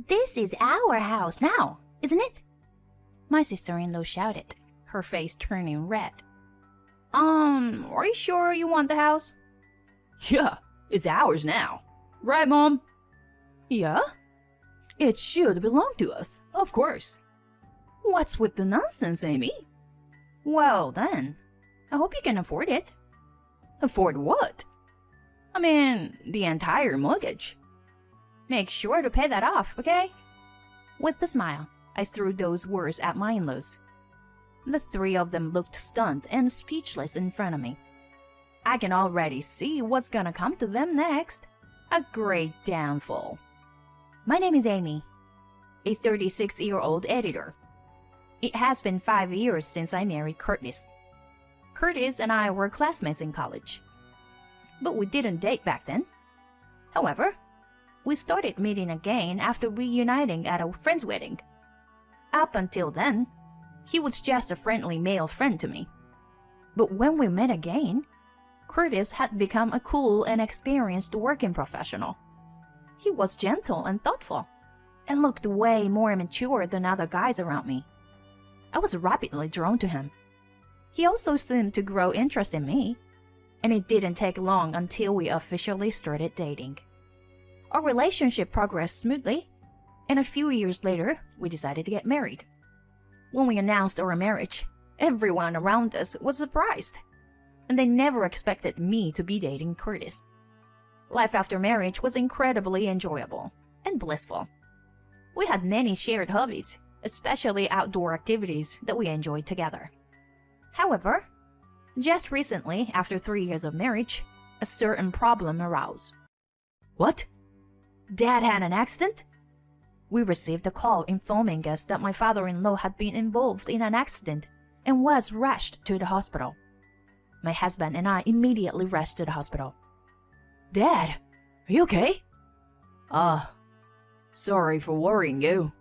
This is our house now, isn't it? My sister-in-law shouted, her face turning red. Are you sure you want the house? Yeah, it's ours now. Right, Mom? Yeah? It should belong to us, of course. What's with the nonsense, Amy? Well then, I hope you can afford it. Afford what? I mean, the entire mortgage. Make sure to pay that off, okay? With a smile, I threw those words at my in-laws. The three of them looked stunned and speechless in front of me. I can already see what's gonna come to them next. A great downfall. My name is Amy, a 36-year-old editor. It has been 5 years since I married Curtis. Curtis and I were classmates in college, but we didn't date back then. However, we started meeting again after reuniting at a friend's wedding. Up until then, he was just a friendly male friend to me. But when we met again, Curtis had become a cool and experienced working professional. He was gentle and thoughtful, and looked way more mature than other guys around me. I was rapidly drawn to him. He also seemed to grow interest in me, and it didn't take long until we officially started dating. Our relationship progressed smoothly, and a few years later, we decided to get married. When we announced our marriage, everyone around us was surprised, and they never expected me to be dating Curtis. Life after marriage was incredibly enjoyable and blissful. We had many shared hobbies, especially outdoor activities that we enjoyed together. However, just recently, after 3 years of marriage, a certain problem arose. What? Dad had an accident? We received a call informing us that my father-in-law had been involved in an accident and was rushed to the hospital. My husband and I immediately rushed to the hospital. Dad, are you okay? Sorry for worrying you.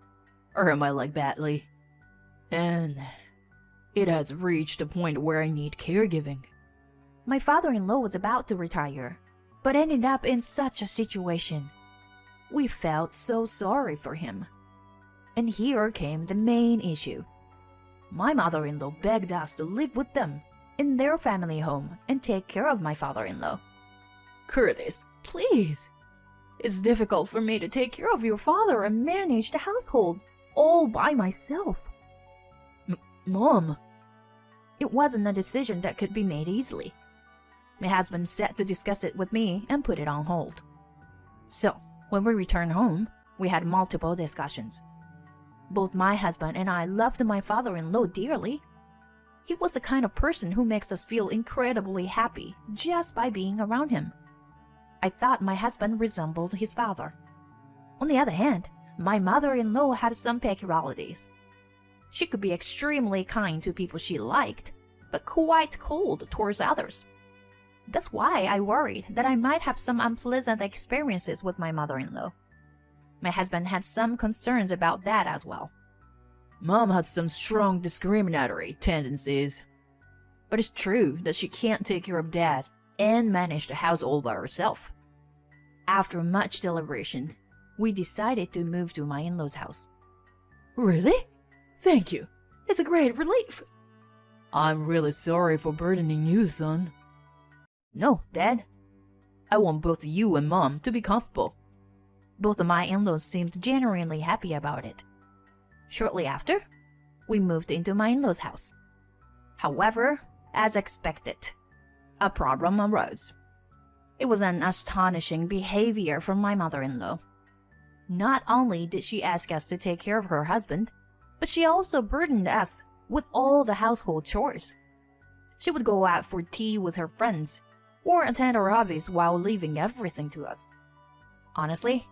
Or am I like badly? And it has reached a point where I need caregiving. My father-in-law was about to retire, but ended up in such a situation. We felt so sorry for him. And here came the main issue. My mother-in-law begged us to live with them in their family home and take care of my father-in-law. Curtis, please. It's difficult for me to take care of your father and manage the household all by myself. Mom. It wasn't a decision that could be made easily. My husband set to discuss it with me and put it on hold. So, when we returned home, we had multiple discussions. Both my husband and I loved my father-in-law dearly. He was the kind of person who makes us feel incredibly happy just by being around him. I thought my husband resembled his father. On the other hand, my mother-in-law had some peculiarities. She could be extremely kind to people she liked, but quite cold towards others. That's why I worried that I might have some unpleasant experiences with my mother-in-law. My husband had some concerns about that as well. Mom has some strong discriminatory tendencies. But it's true that she can't take care of Dad and manage the house all by herself. After much deliberation, we decided to move to my in-laws' house. Really? Thank you. It's a great relief. I'm really sorry for burdening you, son. No, Dad. I want both you and Mom to be comfortable. Both of my in-laws seemed genuinely happy about it. Shortly after, we moved into my in-laws' house. However, as expected, a problem arose. It was an astonishing behavior from my mother-in-law. Not only did she ask us to take care of her husband, but she also burdened us with all the household chores. She would go out for tea with her friends, or attend our hobbies while leaving everything to us. Honestly,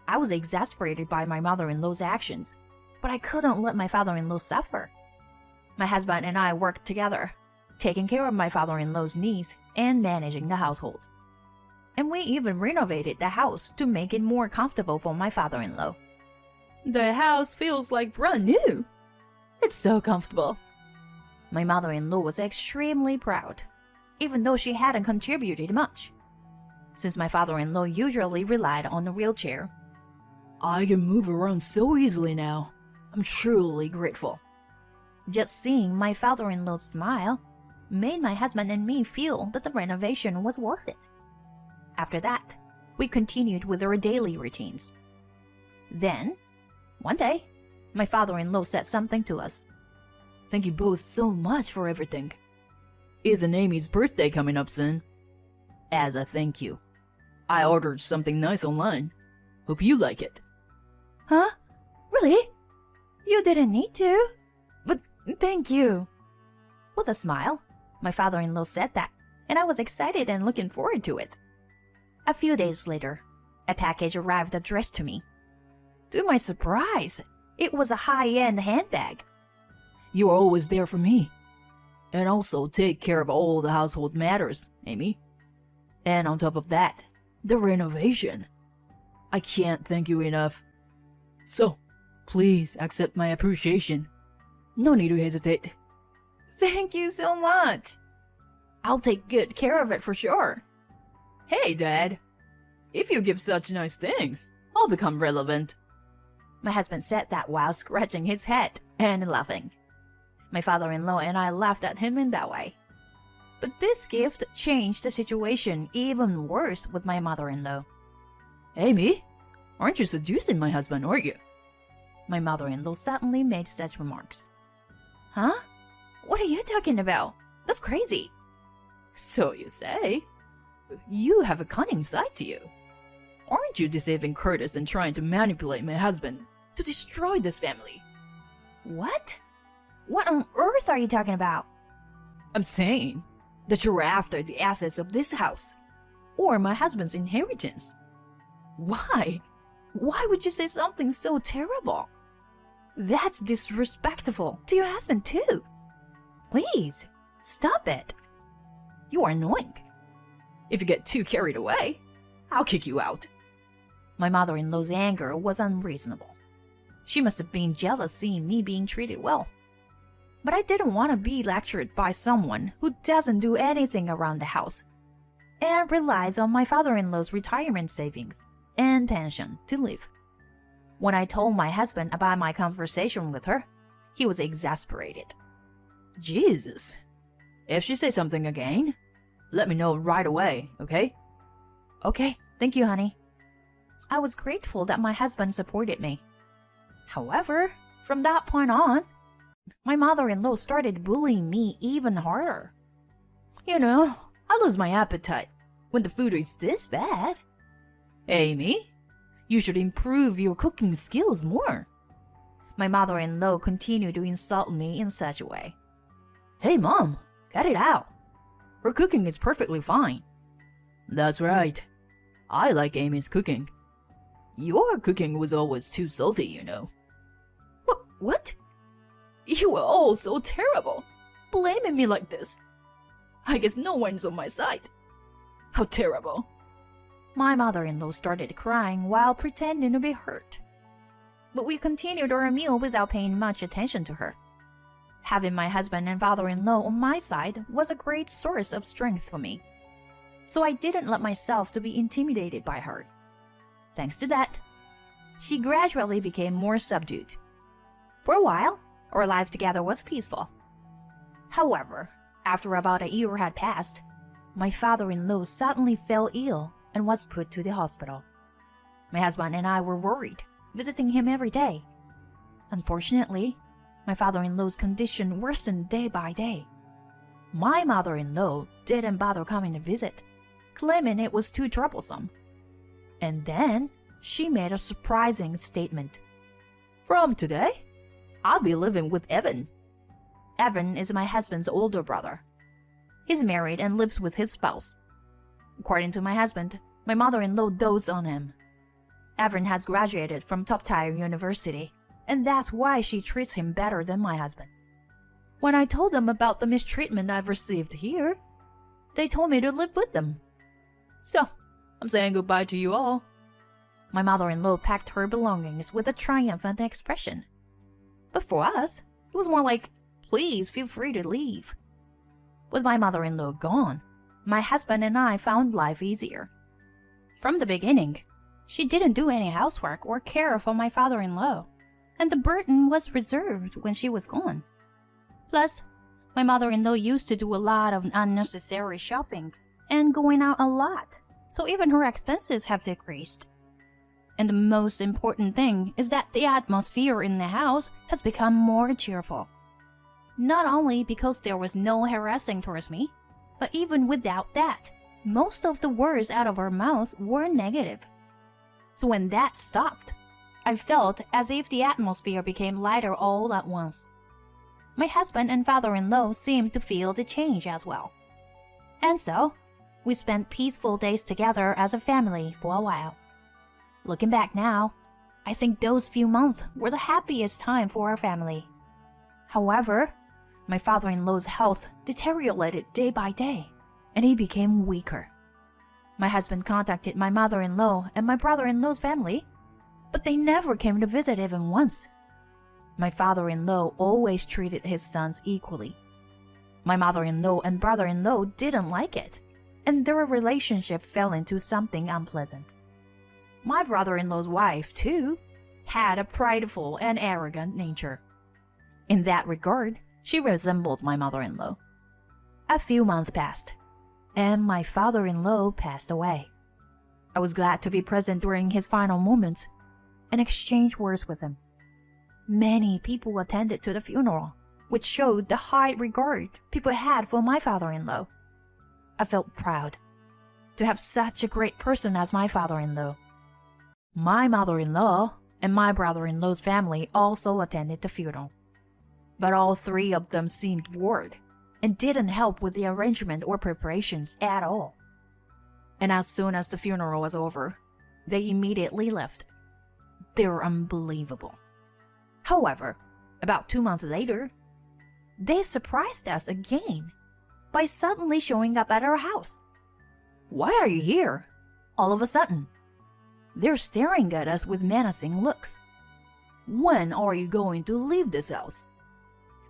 I was exasperated by my mother-in-law's actions, but I couldn't let my father-in-law suffer. My husband and I worked together, taking care of my father-in-law's needs and managing the household. And we even renovated the house to make it more comfortable for my father-in-law. The house feels like brand new. It's so comfortable. My mother-in-law was extremely proud, even though she hadn't contributed much. Since my father-in-law usually relied on a wheelchair, I can move around so easily now. I'm truly grateful. Just seeing my father-in-law's smile made my husband and me feel that the renovation was worth it. After that, we continued with our daily routines. Then, one day, my father-in-law said something to us. Thank you both so much for everything. Isn't Amy's birthday coming up soon? As a thank you, I ordered something nice online. Hope you like it. Huh? Really? You didn't need to. But thank you. With a smile, my father-in-law said that, and I was excited and looking forward to it. A few days later, a package arrived addressed to me. To my surprise, it was a high-end handbag. You are always there for me. And also take care of all the household matters, Amy. And on top of that, the renovation. I can't thank you enough. So, please accept my appreciation. No need to hesitate. Thank you so much. I'll take good care of it for sure. Hey, Dad. If you give such nice things, I'll become relevant. My husband said that while scratching his head and laughing. My father-in-law and I laughed at him in that way. But this gift changed the situation even worse with my mother-in-law. Amy, aren't you seducing my husband, are you? My mother-in-law suddenly made such remarks. Huh? What are you talking about? That's crazy. So you say. You have a cunning side to you. Aren't you deceiving Curtis and trying to manipulate my husband to destroy this family? What? What on earth are you talking about? I'm saying that you're after the assets of this house, or my husband's inheritance. Why? Why would you say something so terrible? That's disrespectful to your husband too. Please, stop it. You are annoying. If you get too carried away, I'll kick you out. My mother-in-law's anger was unreasonable. She must have been jealous seeing me being treated well. But I didn't want to be lectured by someone who doesn't do anything around the house and relies on my father-in-law's retirement savings and pension to live. When I told my husband about my conversation with her, he was exasperated. Jesus. If she says something again, let me know right away, okay? Okay, thank you, honey. I was grateful that my husband supported me. However, from that point on, my mother-in-law started bullying me even harder. You know, I lose my appetite when the food is this bad. Amy, you should improve your cooking skills more. My mother-in-law continued to insult me in such a way. Hey, Mom, cut it out. Her cooking is perfectly fine. That's right. I like Amy's cooking. Your cooking was always too salty, you know. What? You are all so terrible, blaming me like this. I guess no one's on my side. How terrible. My mother-in-law started crying while pretending to be hurt. But we continued our meal without paying much attention to her. Having my husband and father-in-law on my side was a great source of strength for me. So I didn't let myself to be intimidated by her. Thanks to that, she gradually became more subdued. For a while, our life together was peaceful. However, after about a year had passed, my father-in-law suddenly fell ill and was put to the hospital. My husband and I were worried, visiting him every day. Unfortunately, my father-in-law's condition worsened day by day. My mother-in-law didn't bother coming to visit, claiming it was too troublesome. And then she made a surprising statement. From today, I'll be living with Evan. Evan is my husband's older brother. He's married and lives with his spouse. According to my husband, my mother-in-law dotes on him. Evan has graduated from top-tier university, and that's why she treats him better than my husband. When I told them about the mistreatment I've received here, they told me to live with them. So, I'm saying goodbye to you all. My mother-in-law packed her belongings with a triumphant expression. But for us, it was more like, please feel free to leave. With my mother-in-law gone, my husband and I found life easier. From the beginning, She didn't do any housework or care for my father-in-law, and the burden was reserved when she was gone. Plus, my mother-in-law used to do a lot of unnecessary shopping and going out a lot, so even her expenses have decreased. And the most important thing is that the atmosphere in the house has become more cheerful. Not only because there was no harassing towards me, but even without that, most of the words out of her mouth were negative. So when that stopped, I felt as if the atmosphere became lighter all at once. My husband and father-in-law seemed to feel the change as well. And so, we spent peaceful days together as a family for a while. Looking back now, I think those few months were the happiest time for our family. However, my father-in-law's health deteriorated day by day, and he became weaker. My husband contacted my mother-in-law and my brother-in-law's family, but they never came to visit even once. My father-in-law always treated his sons equally. My mother-in-law and brother-in-law didn't like it, and their relationship fell into something unpleasant. My brother-in-law's wife, too, had a prideful and arrogant nature. In that regard, she resembled my mother-in-law. A few months passed, and my father-in-law passed away. I was glad to be present during his final moments and exchange words with him. Many people attended to the funeral, which showed the high regard people had for my father-in-law. I felt proud to have such a great person as my father-in-law. My mother-in-law and my brother-in-law's family also attended the funeral, but all three of them seemed bored and didn't help with the arrangement or preparations at all. And as soon as the funeral was over, they immediately left. They were unbelievable. However, about 2 months later, they surprised us again by suddenly showing up at our house. "Why are you here?" All of a sudden. They're staring at us with menacing looks. "When are you going to leave this house?"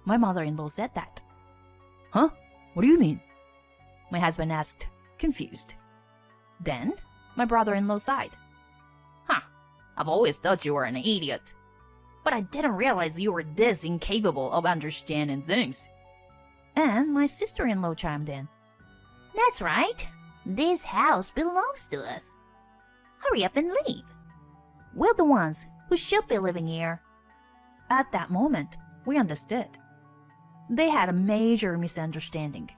My mother-in-law said that. "Huh? What do you mean?" My husband asked, confused. Then, my brother-in-law sighed. I've always thought you were an idiot, but I didn't realize you were this incapable of understanding things." And my sister-in-law chimed in. "That's right. This house belongs to us. Hurry up and leave. We're the ones who should be living here." At that moment, we understood. They had a major misunderstanding.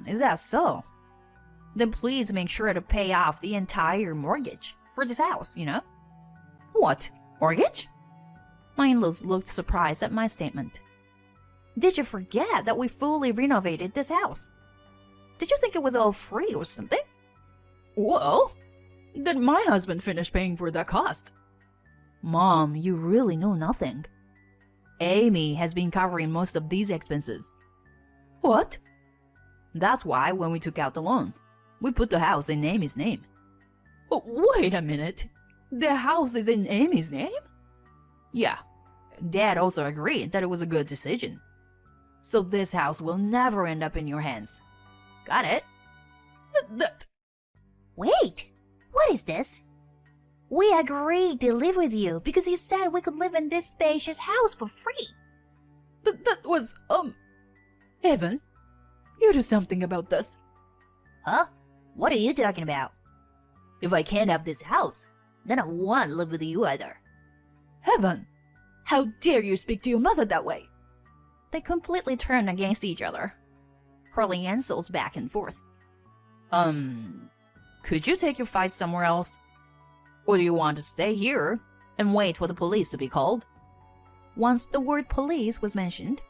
Is that so? Then please make sure to pay off the entire mortgage for this house, you know? What? Mortgage? My in-laws looked surprised at my statement. Did you forget that we fully renovated this house? Did you think it was all free or something? Well, did my husband finish paying for that cost? Mom, you really know nothing. Amy has been covering most of these expenses. What? That's why when we took out the loan, we put the house in Amy's name. Wait a minute. The house is in Amy's name? Yeah. Dad also agreed that it was a good decision. So this house will never end up in your hands. Got it? Wait! What is this? We agreed to live with you because you said we could live in this spacious house for free. That was, Evan, you do something about this. Huh? What are you talking about? If I can't have this house, then I won't live with you either. Evan, how dare you speak to your mother that way? They completely turned against each other, hurling insults back and forth. Could you take your fight somewhere else? Or do you want to stay here and wait for the police to be called? Once the word police was mentioned,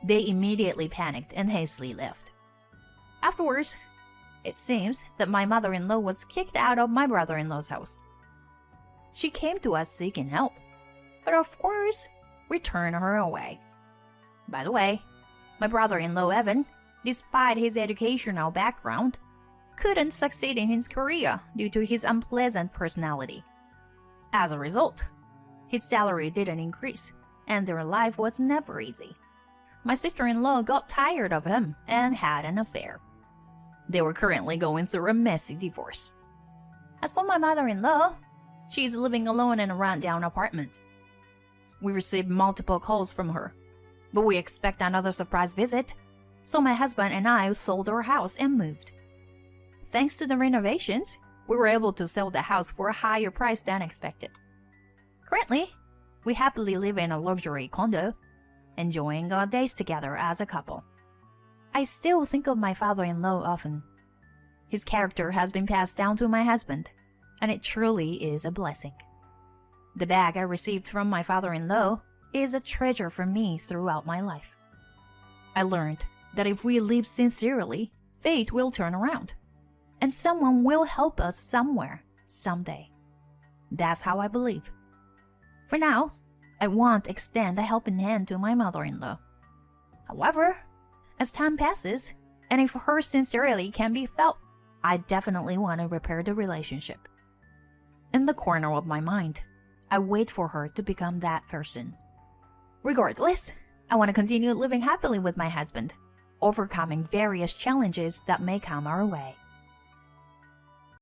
they immediately panicked and hastily left. Afterwards, it seems that my mother-in-law was kicked out of my brother-in-law's house. She came to us seeking help, but of course, we turned her away. By the way, my brother-in-law Evan, despite his educational background, couldn't succeed in his career due to his unpleasant personality. As a result, his salary didn't increase, and their life was never easy. My sister-in-law got tired of him and had an affair. They were currently going through a messy divorce. As for my mother-in-law, she's living alone in a rundown apartment. We received multiple calls from her, but we expect another surprise visit, so my husband and I sold our house and moved. Thanks to the renovations, we were able to sell the house for a higher price than expected. Currently, we happily live in a luxury condo, enjoying our days together as a couple. I still think of my father-in-law often. His character has been passed down to my husband, and it truly is a blessing. The bag I received from my father-in-law is a treasure for me throughout my life. I learned that if we live sincerely, fate will turn around, and someone will help us somewhere, someday. That's how I believe. For now, I want to extend a helping hand to my mother-in-law. However, as time passes, and if her sincerity can be felt, I definitely want to repair the relationship. In the corner of my mind, I wait for her to become that person. Regardless, I want to continue living happily with my husband, overcoming various challenges that may come our way.